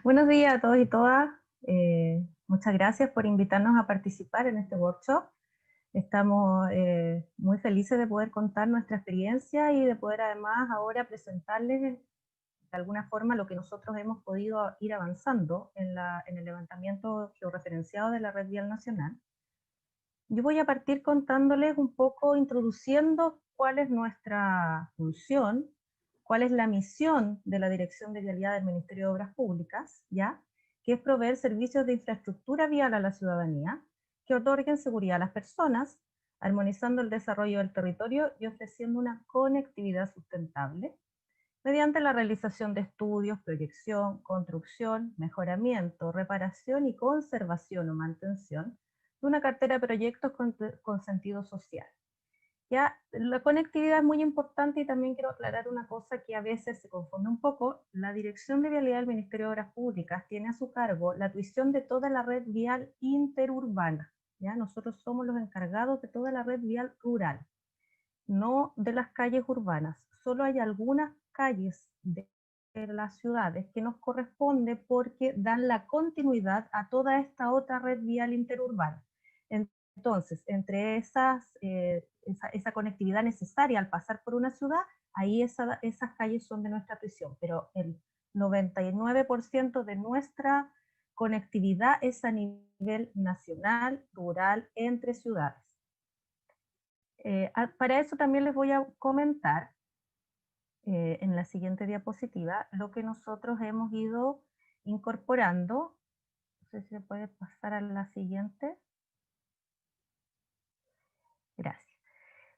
Buenos días a todos y todas. Muchas gracias por invitarnos a participar en este workshop. Estamos muy felices de poder contar nuestra experiencia y de poder además ahora presentarles de alguna forma lo que nosotros hemos podido ir avanzando en el levantamiento georreferenciado de la red vial nacional. Yo voy a partir contándoles un poco, introduciendo cuál es nuestra función, cuál es la misión de la Dirección de Vialidad del Ministerio de Obras Públicas, ¿ya? Que es proveer servicios de infraestructura vial a la ciudadanía, que otorguen seguridad a las personas, armonizando el desarrollo del territorio y ofreciendo una conectividad sustentable, mediante la realización de estudios, proyección, construcción, mejoramiento, reparación y conservación o mantención de una cartera de proyectos con sentido social. Ya, la conectividad es muy importante y también quiero aclarar una cosa que a veces se confunde un poco. La Dirección de Vialidad del Ministerio de Obras Públicas tiene a su cargo la tuición de toda la red vial interurbana. ¿Ya? Nosotros somos los encargados de toda la red vial rural, no de las calles urbanas. Solo hay algunas calles de las ciudades que nos corresponde porque dan la continuidad a toda esta otra red vial interurbana. Entonces, entre esa conectividad necesaria al pasar por una ciudad, ahí esas calles son de nuestra tuición, pero el 99% de nuestra conectividad es a nivel nacional, rural, entre ciudades. Para eso también les voy a comentar en la siguiente diapositiva lo que nosotros hemos ido incorporando. No sé si se puede pasar a la siguiente. Gracias.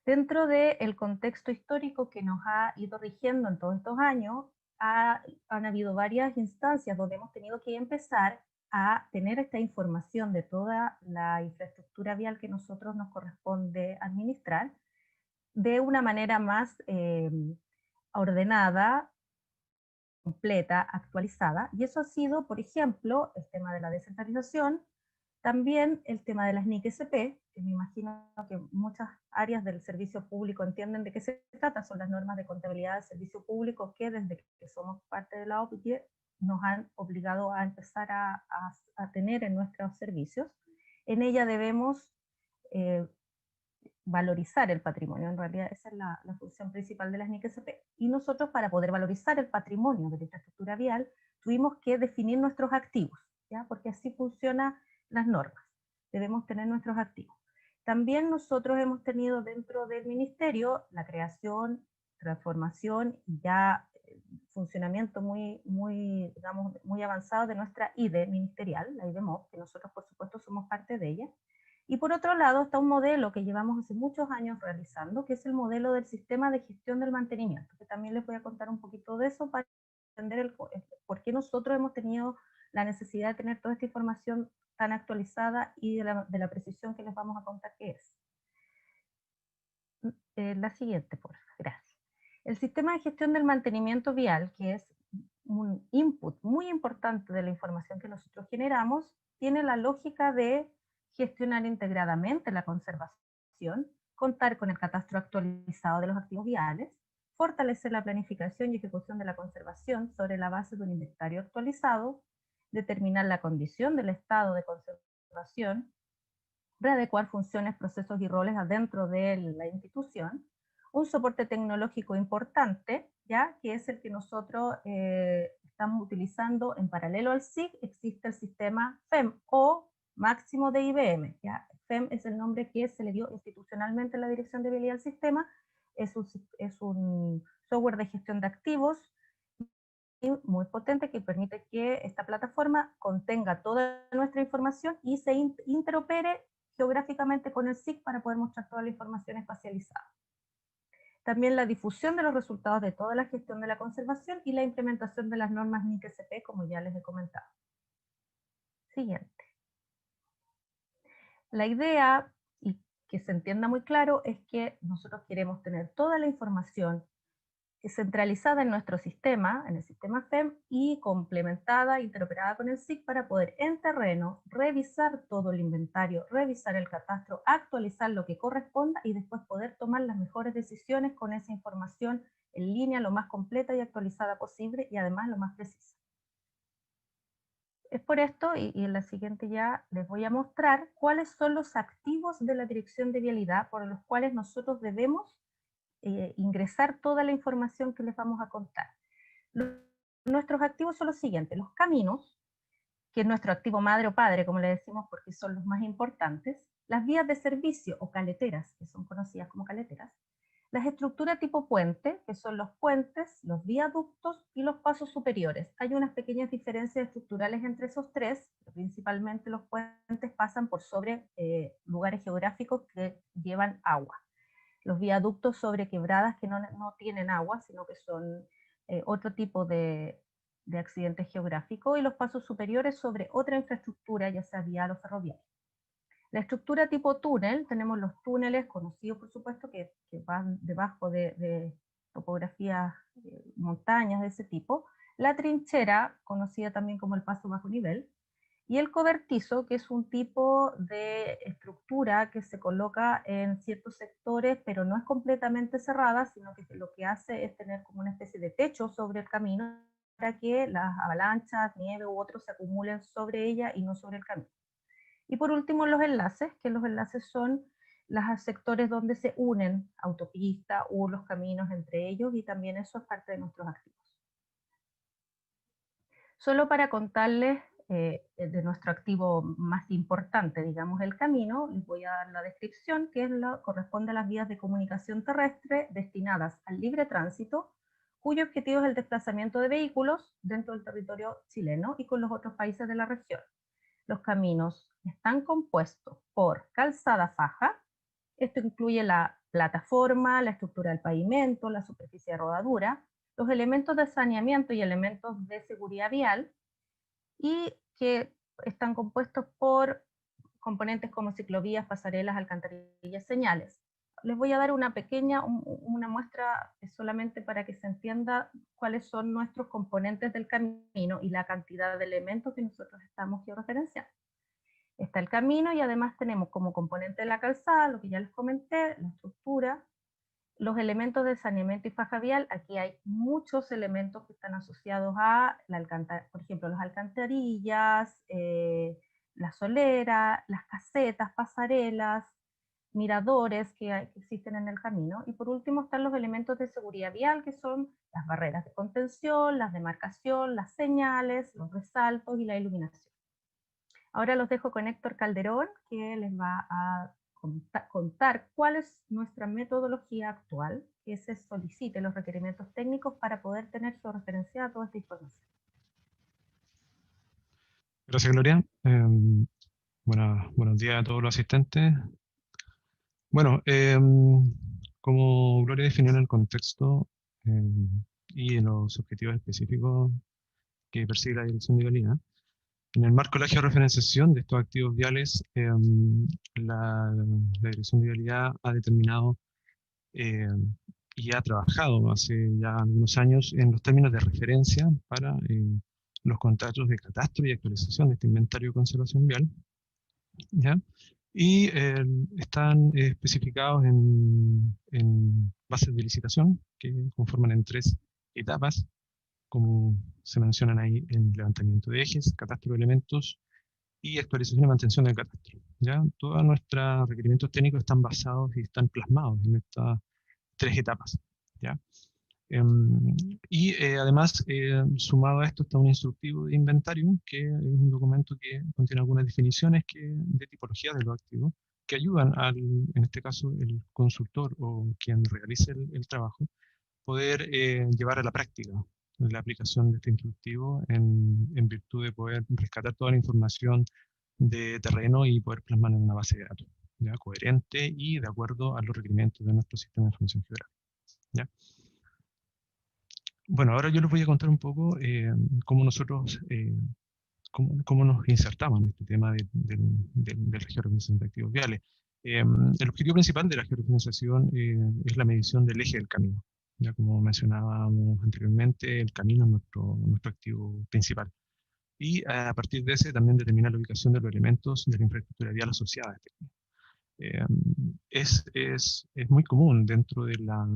Dentro del contexto histórico que nos ha ido rigiendo en todos estos años, han habido varias instancias donde hemos tenido que empezar a tener esta información de toda la infraestructura vial que nosotros nos corresponde administrar de una manera más ordenada, completa, actualizada, y eso ha sido, por ejemplo, el tema de la descentralización, también el tema de las NIC-SP, que me imagino que muchas áreas del servicio público entienden de qué se trata, son las normas de contabilidad del servicio público que desde que somos parte de la OPIE nos han obligado a empezar a tener en nuestros servicios. En ella debemos valorizar el patrimonio, en realidad esa es la función principal de las NIC-SP. Y nosotros, para poder valorizar el patrimonio de la infraestructura vial, tuvimos que definir nuestros activos, ¿ya? Porque así funcionan las normas, debemos tener nuestros activos. También nosotros hemos tenido dentro del ministerio la creación, transformación y ya funcionamiento digamos, muy avanzado de nuestra IDE ministerial, la IDEMOP, que nosotros por supuesto somos parte de ella. Y por otro lado está un modelo que llevamos hace muchos años realizando, que es el modelo del sistema de gestión del mantenimiento, que también les voy a contar un poquito de eso para entender por qué nosotros hemos tenido la necesidad de tener toda esta información tan actualizada y de la precisión que les vamos a contar qué es. La siguiente, por favor, gracias. El sistema de gestión del mantenimiento vial, que es un input muy importante de la información que nosotros generamos, tiene la lógica de gestionar integradamente la conservación, contar con el catastro actualizado de los activos viales, fortalecer la planificación y ejecución de la conservación sobre la base de un inventario actualizado, determinar la condición del estado de conservación, readecuar funciones, procesos y roles adentro de la institución, un soporte tecnológico importante, ¿ya? Que es el que nosotros estamos utilizando en paralelo al SIG, existe el sistema FEM o máximo de IBM, ¿ya? FEM es el nombre que se le dio institucionalmente a la Dirección de Vialidad del Sistema, es un software de gestión de activos muy potente que permite que esta plataforma contenga toda nuestra información y se interopere geográficamente con el SIG para poder mostrar toda la información espacializada. También la difusión de los resultados de toda la gestión de la conservación y la implementación de las normas NIC-SP, como ya les he comentado. Siguiente. La idea, y que se entienda muy claro, es que nosotros queremos tener toda la información centralizada en nuestro sistema, en el sistema FEM, y complementada, interoperada con el SIG para poder en terreno revisar todo el inventario, revisar el catastro, actualizar lo que corresponda y después poder tomar las mejores decisiones con esa información en línea lo más completa y actualizada posible y además lo más precisa. Es por esto, y en la siguiente ya les voy a mostrar cuáles son los activos de la Dirección de Vialidad por los cuales nosotros debemos ingresar toda la información que les vamos a contar. Nuestros activos son los siguientes: los caminos, que es nuestro activo madre o padre, como le decimos, porque son los más importantes; las vías de servicio o caleteras, que son conocidas como caleteras; las estructuras tipo puente, que son los puentes, los viaductos y los pasos superiores. Hay unas pequeñas diferencias estructurales entre esos tres, pero principalmente los puentes pasan por sobre lugares geográficos que llevan agua. Los viaductos sobre quebradas que no tienen agua, sino que son otro tipo de accidentes geográficos; y los pasos superiores sobre otra infraestructura, ya sea vial o ferroviaria. La estructura tipo túnel, tenemos los túneles conocidos, por supuesto, que van debajo de topografías, montañas de ese tipo; la trinchera, conocida también como el paso bajo nivel; y el cobertizo, que es un tipo de estructura que se coloca en ciertos sectores, pero no es completamente cerrada, sino que lo que hace es tener como una especie de techo sobre el camino para que las avalanchas, nieve u otros se acumulen sobre ella y no sobre el camino. Y por último, los enlaces, que los enlaces son los sectores donde se unen autopistas o los caminos entre ellos, y también eso es parte de nuestros activos. Solo para contarles de nuestro activo más importante, digamos el camino, les voy a dar la descripción, que corresponde a las vías de comunicación terrestre destinadas al libre tránsito, cuyo objetivo es el desplazamiento de vehículos dentro del territorio chileno y con los otros países de la región. Los caminos están compuestos por calzada faja. Esto incluye la plataforma, la estructura del pavimento, la superficie de rodadura, los elementos de saneamiento y elementos de seguridad vial, y que están compuestos por componentes como ciclovías, pasarelas, alcantarillas, señales. Les voy a dar una muestra solamente para que se entienda cuáles son nuestros componentes del camino y la cantidad de elementos que nosotros estamos georreferenciando. Está el camino, y además tenemos como componente de la calzada, lo que ya les comenté, la estructura, los elementos de saneamiento y faja vial. Aquí hay muchos elementos que están asociados a por ejemplo, las alcantarillas, la solera, las casetas, pasarelas, miradores que existen en el camino. Y por último están los elementos de seguridad vial, que son las barreras de contención, las demarcación, las señales, los resaltos y la iluminación. Ahora los dejo con Héctor Calderón, que les va a contar cuál es nuestra metodología actual, que se solicite los requerimientos técnicos para poder tener georreferenciada toda esta información. Gracias, Gloria. Buenos días a todos los asistentes. Bueno, como Gloria definió en el contexto y en los objetivos específicos que persigue la Dirección de Vialidad, en el marco de la georreferenciación de estos activos viales, la Dirección de Vialidad ha determinado y ha trabajado hace ya algunos años en los términos de referencia para los contratos de catastro y actualización de este inventario de conservación vial, ¿ya? Y están especificados en bases de licitación que conforman en 3 etapas, como se mencionan ahí: en levantamiento de ejes, catastro de elementos y actualización y mantención del catastro. ¿Ya? Todos nuestros requerimientos técnicos están basados y están plasmados en estas 3 etapas. ¿Ya? Además, sumado a esto está un instructivo de inventario, que es un documento que contiene algunas definiciones de tipología de los activos, que ayudan en este caso, el consultor o quien realice el trabajo, poder llevar a la práctica la aplicación de este instructivo en virtud de poder rescatar toda la información de terreno y poder plasmarla en una base de datos, ¿ya? Coherente y de acuerdo a los requerimientos de nuestro sistema de información geográfica. ¿Ya? Bueno, ahora yo les voy a contar un poco cómo nosotros, cómo nos insertamos en este tema de la georreferenciación de activos viales. El objetivo principal de la georreferenciación es la medición del eje del camino. Ya como mencionábamos anteriormente, el camino es nuestro activo principal. Y a partir de ese también determinar la ubicación de los elementos de la infraestructura vial asociada a este camino. Es muy común dentro de la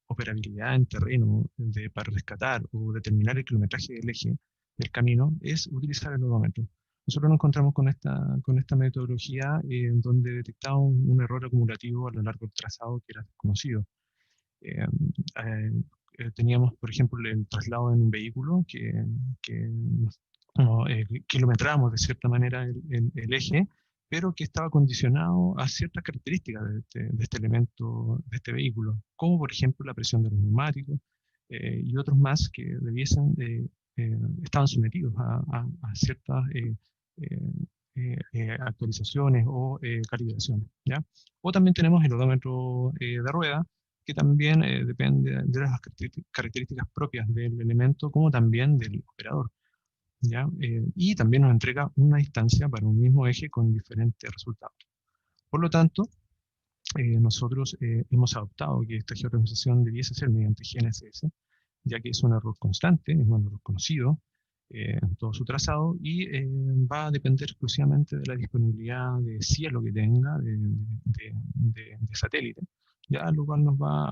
operabilidad en terreno para rescatar o determinar el kilometraje del eje, del camino es utilizar el odómetro. Nosotros nos encontramos con esta metodología en donde detectamos un error acumulativo a lo largo del trazado que era desconocido. Eh, Teníamos, por ejemplo, el traslado en un vehículo que kilometramos de cierta manera el eje, pero que estaba condicionado a ciertas características de este elemento, de este vehículo, como por ejemplo la presión de los neumáticos y otros más que estaban sometidos a ciertas actualizaciones o calibraciones, ¿ya? O también tenemos el odómetro de rueda, que también depende de las características propias del elemento, como también del operador, ¿ya? Y también nos entrega una distancia para un mismo eje con diferentes resultados. Por lo tanto, nosotros hemos adoptado que esta georreferenciación debiese ser mediante GNSS, ya que es un error constante, es un error conocido en todo su trazado, y va a depender exclusivamente de la disponibilidad de cielo que tenga, de satélite, ya lo cual nos va a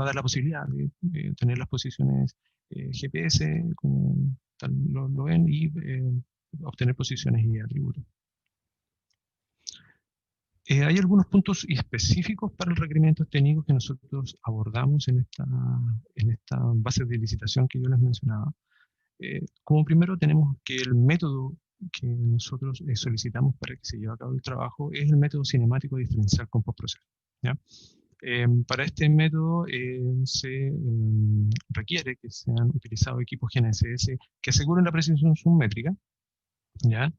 dar la posibilidad de tener las posiciones GPS, como tal lo ven, y obtener posiciones y atributos. Hay algunos puntos específicos para el requerimientos técnicos que nosotros abordamos en esta base de licitación que yo les mencionaba. Como primero tenemos que el método que nosotros solicitamos para que se lleve a cabo el trabajo es el método cinemático diferencial con postproceso, ¿ya? Para este método se requiere que sean utilizados equipos GNSS que aseguren la precisión submétrica, ¿ya?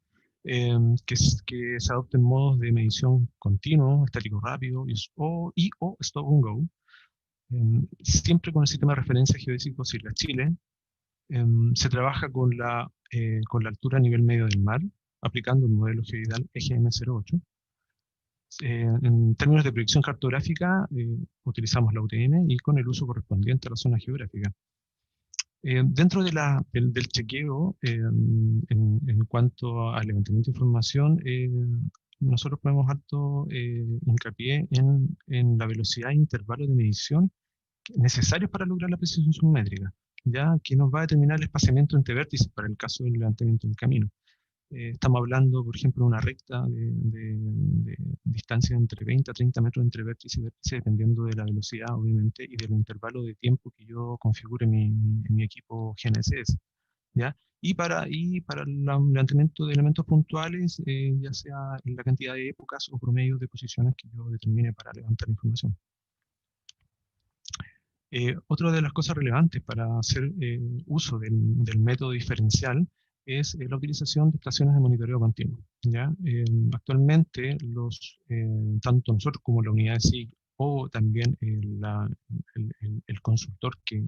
Que se adopten modos de medición continuo, estático rápido o stop and go, siempre con el sistema de referencia geodésico Sigla Chile. Se trabaja con la altura a nivel medio del mar, aplicando el modelo geoidal EGM08. En términos de proyección cartográfica, utilizamos la UTM y con el uso correspondiente a la zona geográfica. Dentro del chequeo, en cuanto al levantamiento de información, nosotros ponemos alto hincapié en la velocidad e intervalo de medición necesarios para lograr la precisión submétrica, ya que nos va a determinar el espaciamiento entre vértices para el caso del levantamiento del camino. Estamos hablando, por ejemplo, de una recta de distancia entre 20 a 30 metros entre vértice y vértice, dependiendo de la velocidad, obviamente, y del intervalo de tiempo que yo configure en mi equipo GNSS, ¿ya? Y para el levantamiento de elementos puntuales, ya sea en la cantidad de épocas o promedios de posiciones que yo determine para levantar información. Otra de las cosas relevantes para hacer uso del método diferencial es la utilización de estaciones de monitoreo continuo, ¿ya? Actualmente, tanto nosotros como la unidad de SIG o también el consultor que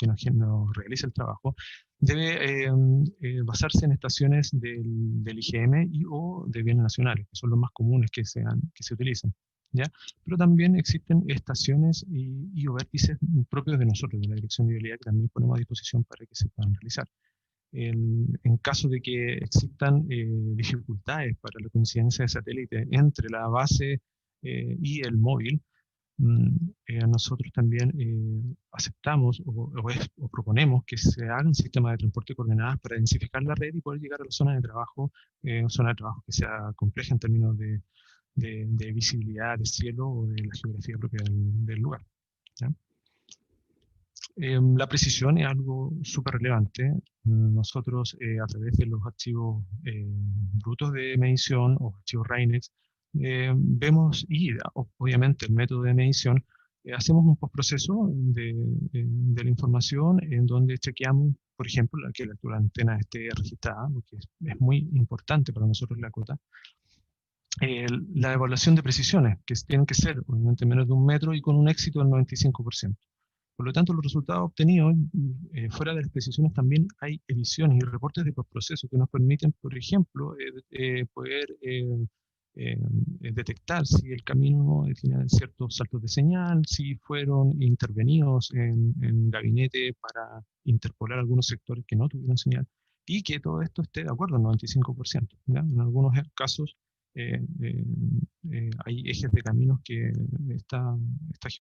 nos realiza el trabajo, debe basarse en estaciones del IGM o de bienes nacionales, que son los más comunes que se utilizan, ¿ya? Pero también existen estaciones y o vértices propios de nosotros, de la Dirección de Vialidad, que también ponemos a disposición para que se puedan realizar. En caso de que existan dificultades para la coincidencia de satélite entre la base y el móvil, nosotros también aceptamos o proponemos que se haga un sistema de transporte de coordenadas para densificar la red y poder llegar a la zona de trabajo que sea compleja en términos de visibilidad, de cielo o de la geografía propia del lugar, ¿ya? La precisión es algo súper relevante. Nosotros, a través de los archivos brutos de medición o archivos RAINEX, vemos, y obviamente el método de medición, hacemos un postproceso de la información en donde chequeamos, por ejemplo, que la altura de la antena esté registrada, porque es muy importante para nosotros la cota. La evaluación de precisiones, que tienen que ser obviamente menos de 1 metro y con un éxito del 95%. Por lo tanto, los resultados obtenidos, fuera de las precisiones, también hay ediciones y reportes de postproceso que nos permiten, por ejemplo, poder detectar si el camino tiene ciertos saltos de señal, si fueron intervenidos en gabinete para interpolar algunos sectores que no tuvieron señal, y que todo esto esté de acuerdo al 95%, ¿ya? En algunos casos, hay ejes de caminos que esta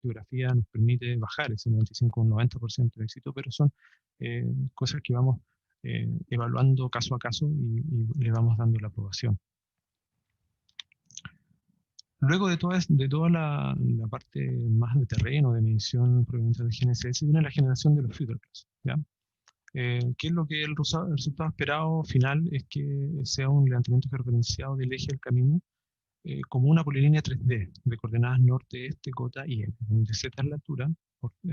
geografía nos permite bajar ese 95 o 90% de éxito, pero son cosas que vamos evaluando caso a caso y le vamos dando la aprobación. Luego de toda la parte más de terreno, de medición proveniente de GNSS, viene la generación de los future class, ¿ya? ¿Qué es lo que el resultado esperado final? Es que sea un levantamiento georreferenciado del eje del camino como una polilínea 3D de coordenadas norte, este, cota y m, donde z es la altura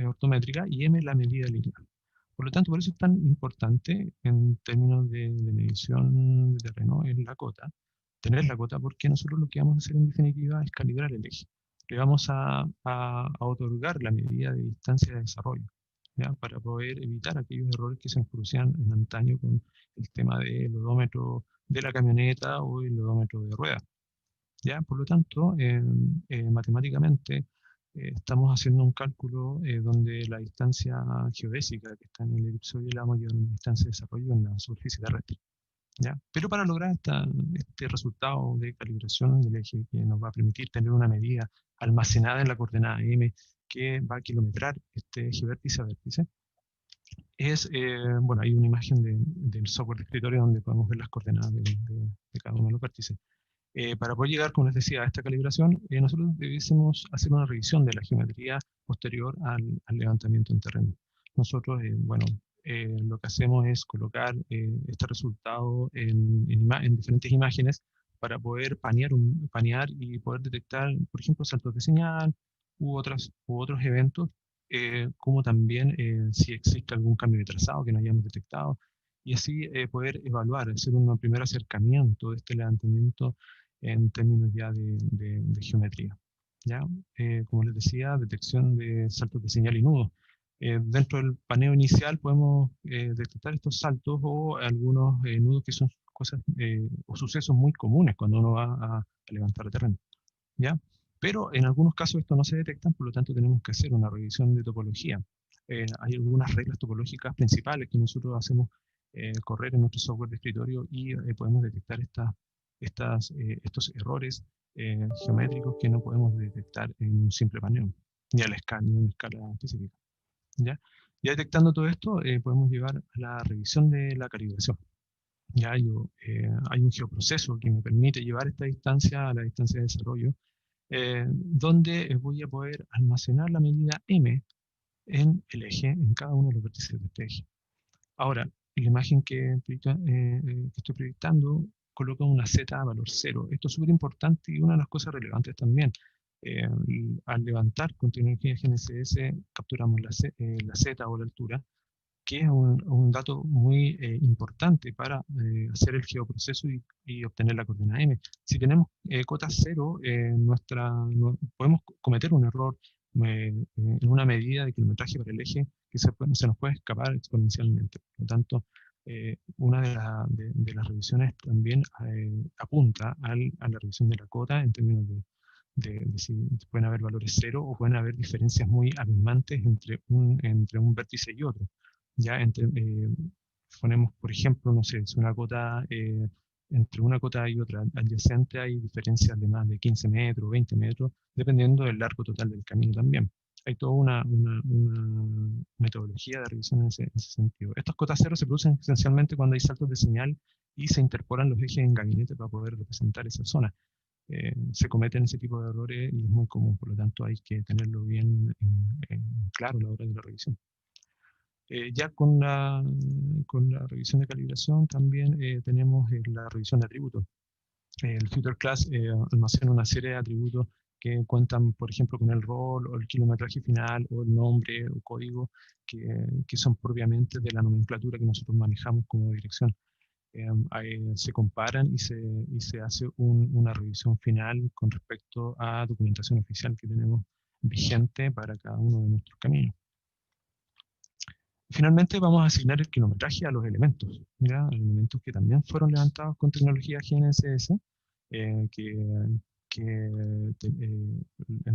ortométrica y m la medida lineal. Por lo tanto, por eso es tan importante en términos de medición de terreno en la cota, tener la cota, porque nosotros lo que vamos a hacer en definitiva es calibrar el eje. Le vamos a otorgar la medida de distancia de desarrollo, ¿ya? Para poder evitar aquellos errores que se nos producían en antaño con el tema del odómetro de la camioneta o el odómetro de rueda. ¿Ya? Por lo tanto, matemáticamente estamos haciendo un cálculo donde la distancia geodésica que está en el elipsoide la vamos a llevar a una distancia de desarrollo en la superficie terrestre, ¿ya? Pero para lograr este resultado de calibración del eje que nos va a permitir tener una medida almacenada en la coordenada m que va a kilometrar este eje vértice a vértice, bueno, hay una imagen del software de escritorio donde podemos ver las coordenadas de cada uno de los vértices. Para poder llegar, como les decía, a esta calibración, nosotros debiésemos hacer una revisión de la geometría posterior al levantamiento en terreno. Nosotros, bueno, lo que hacemos es colocar este resultado en diferentes imágenes para poder panear y poder detectar, por ejemplo, saltos de señal u otros eventos, como también si existe algún cambio de trazado que no hayamos detectado, y así poder evaluar, hacer un primer acercamiento de este levantamiento en términos ya de geometría. ¿Ya? Como les decía, detección de saltos de señal y nudos. Dentro del paneo inicial podemos detectar estos saltos o algunos nudos que son cosas o sucesos muy comunes cuando uno va a levantar terreno, ¿ya? Pero en algunos casos esto no se detectan, por lo tanto tenemos que hacer una revisión de topología. Hay algunas reglas topológicas principales que nosotros hacemos correr en nuestro software de escritorio y podemos detectar estos errores geométricos que no podemos detectar en un simple paneo, ni a la escala, ni a una escala específica. ¿Ya? Ya detectando todo esto, podemos llegar a la revisión de la calibración. Ya hay un geoproceso que me permite llevar esta distancia a la distancia de desarrollo, donde voy a poder almacenar la medida m en el eje, en cada uno de los vértices de este eje. Ahora, la imagen que estoy proyectando coloca una z a valor 0. Esto es súper importante y una de las cosas relevantes también. Al levantar con tecnología GNSS capturamos la z o la altura, que es un dato muy importante para hacer el geoproceso y obtener la coordenada m. Si tenemos cota 0, podemos cometer un error en una medida de kilometraje para el eje que se nos puede escapar exponencialmente. Por lo tanto, una de las revisiones también apunta a la revisión de la cota en términos de si pueden haber valores 0 o pueden haber diferencias muy abismantes entre un vértice y otro. Ya ponemos, por ejemplo, no sé, si una cota, entre una cota y otra adyacente hay diferencias de más de 15 metros, 20 metros, dependiendo del largo total del camino también. Hay toda una metodología de revisión en ese sentido. Estas cotas cero se producen esencialmente cuando hay saltos de señal y se interpolan los ejes en gabinete para poder representar esa zona. Se cometen ese tipo de errores y es muy común, por lo tanto hay que tenerlo bien claro a la hora de la revisión. Ya con la revisión de calibración también tenemos la revisión de atributos. El Future Class almacena una serie de atributos que cuentan, por ejemplo, con el rol o el kilometraje final o el nombre o código que son propiamente de la nomenclatura que nosotros manejamos como dirección. Se comparan y se hace una revisión final con respecto a documentación oficial que tenemos vigente para cada uno de nuestros caminos. Finalmente vamos a asignar el kilometraje a los elementos, ¿ya? Elementos que también fueron levantados con tecnología GNSS, en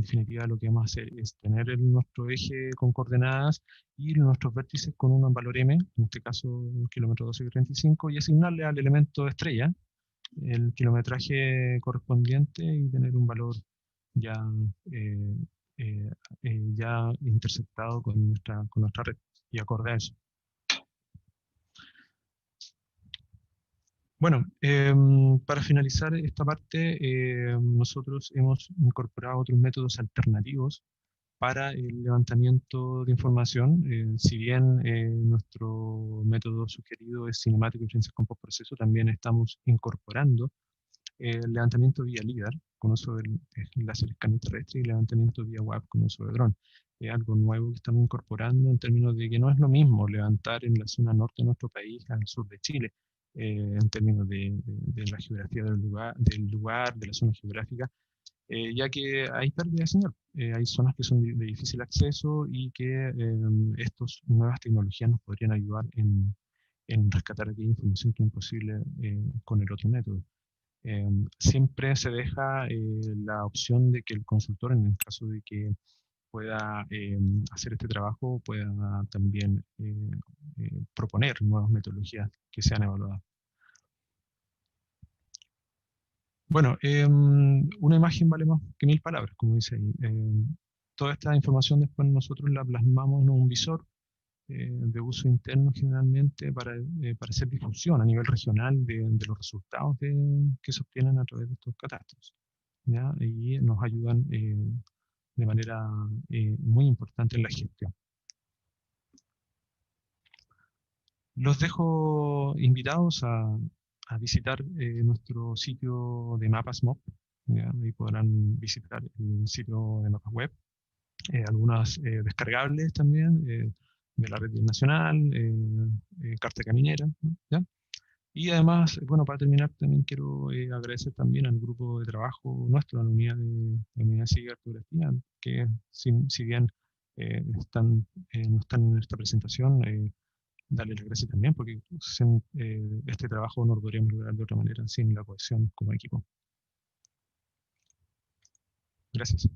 definitiva lo que vamos a hacer es tener nuestro eje con coordenadas y nuestros vértices con un valor m, en este caso el kilómetro 12,35, y asignarle al elemento estrella el kilometraje correspondiente y tener un valor ya, ya interceptado con nuestra red y acorde a eso. Bueno, para finalizar esta parte, nosotros hemos incorporado otros métodos alternativos para el levantamiento de información. Si bien nuestro método sugerido es cinemático y ciencias con postproceso, también estamos incorporando el levantamiento vía LIDAR con uso del láser escáner terrestre y levantamiento vía web con uso de dron. Es algo nuevo que estamos incorporando en términos de que no es lo mismo levantar en la zona norte de nuestro país al sur de Chile, en términos de la geografía del lugar, de la zona geográfica, ya que hay pérdida de señal. Hay zonas que son de difícil acceso y que estas nuevas tecnologías nos podrían ayudar en rescatar aquella información que es imposible con el otro método. Siempre se deja la opción de que el consultor, en el caso de que pueda hacer este trabajo, pueda también proponer nuevas metodologías que sean evaluadas. Bueno, una imagen vale más que 1000 palabras, como dice ahí. Toda esta información después nosotros la plasmamos en un visor de uso interno generalmente para hacer difusión a nivel regional de los resultados que se obtienen a través de estos catastros, ¿ya? Y nos ayudan de manera muy importante en la gestión. Los dejo invitados a visitar nuestro sitio de mapas MOP, ¿ya? Ahí podrán visitar el sitio de mapas web, algunas descargables también de la red nacional, carta caminera, ¿no? ¿Ya? Y además, bueno, para terminar, también quiero agradecer también al grupo de trabajo nuestro, a la unidad de Ciencia y Cartografía, que si bien no están en esta presentación, darle las gracias también, porque sin este trabajo no lo podríamos lograr de otra manera, sin la cohesión como equipo. Gracias.